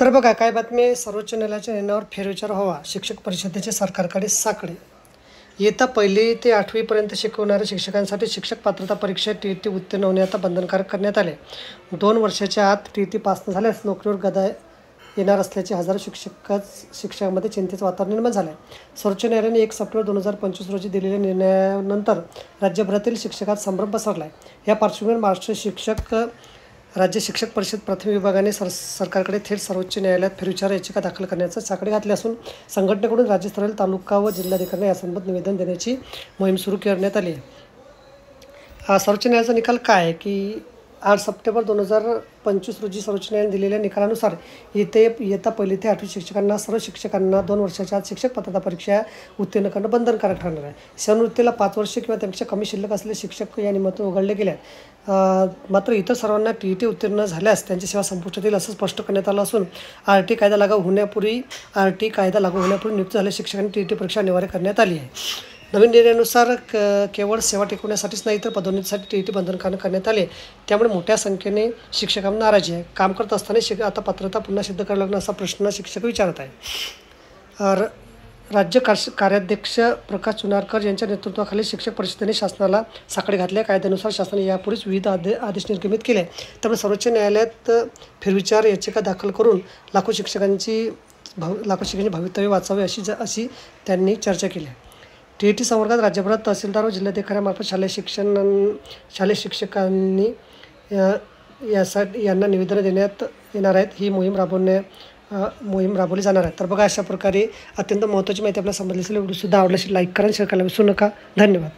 तर बघा काय बातमी. सर्वोच्च न्यायालयाच्या निर्णयावर फेरविचार व्हावा, शिक्षक परिषदेचे सरकारकडे साकडे. इयत्ता 1ली ते 8वीपर्यंत शिकवणाऱ्या शिक्षकांसाठी शिक्षक पात्रता परीक्षा TET उत्तीर्ण होणे आता बंधनकारक करण्यात आले. 2 वर्षाच्या आत TET पास न झाल्यास नोकरीवर गदा येणार असल्याचे हजारो शिक्षकांमध्ये चिंतेचं वातावरण निर्माण झालं आहे. सर्वोच्च न्यायालयाने 1 सप्टेंबर 2025 रोजी दिलेल्या निर्णयानंतर राज्यभरातील शिक्षकात संभ्रम पसरला आहे. या पार्श्वभूमीवर महाराष्ट्र राज्य शिक्षक परिषद प्रथम विभागाने सरकारकडे थेट सर्वोच्च न्यायालयात फेरविचार याचिका दाखल करण्याचा साकडे घातले असून संघटनेकडून राज्यस्तरीय तालुका व जिल्हाधिकाऱ्यांना यासंबंधी निवेदन देण्याची मोहीम सुरू करण्यात आली आहे. सर्वोच्च न्यायालयाचा निकाल काय आहे की 8 सप्टेंबर 2025 रोजी सर्वोच्च न्यायालयाने दिलेल्या निकालानुसार इयत्ता 1ली ते 8वी शिक्षकांना सर्व शिक्षकांना 2 वर्षाच्या आत शिक्षक पात्रता परीक्षा उत्तीर्ण करणं बंधनकारक ठरणार आहे. सेवानिवृत्तीला 5 वर्षे किंवा त्यापेक्षा कमी शिल्लक असलेले शिक्षक या निमित्ताने वगळले गेले आहेत. मात्र इतर सर्वांना TET उत्तीर्ण झाल्यास त्यांची सेवा संपुष्टात येईल असं स्पष्ट करण्यात आलं असून RT कायदा लागू होण्यापूर्वी नियुक्त झालेल्या शिक्षकांनी TET परीक्षा अनिवार्य करण्यात आली आहे. नवीन निर्णयानुसार केवळ सेवा टिकवण्यासाठीच नाही तर पदोन्नतीसाठी TET बंधनकारक करण्यात आले. त्यामुळे मोठ्या संख्येने शिक्षकांना नाराजी आहे. काम करत असताना आता पात्रता पुन्हा सिद्ध करायला लागणार असा प्रश्न शिक्षक विचारत आहे. राज्य कार्याध्यक्ष प्रकाश चुनारकर यांच्या नेतृत्वाखाली शिक्षक परिषदेने शासनाला साकडे घातल्या. कायद्यानुसार शासनाने यापूर्वीच विविध आदेश निर्गमित केले. त्यामुळे सर्वोच्च न्यायालयात फेरविचार याचिका दाखल करून लाखो शिक्षकांची भवितव्य वाचावे अशी त्यांनी चर्चा केली. TET संवर्गात राज्यभरात तहसीलदार व जिल्हाधिकाऱ्यांमार्फत शालेय शिक्षकांनी यांना निवेदनं देण्यात येणार आहेत. ही मोहीम राबवली जाणार आहे. तर बघा अशा प्रकारे अत्यंत महत्त्वाची माहिती आपल्याला समजली असेल. व्हिडिओसुद्धा आवडला असेल लाईक करा, शेअर करायला विसरू नका. धन्यवाद.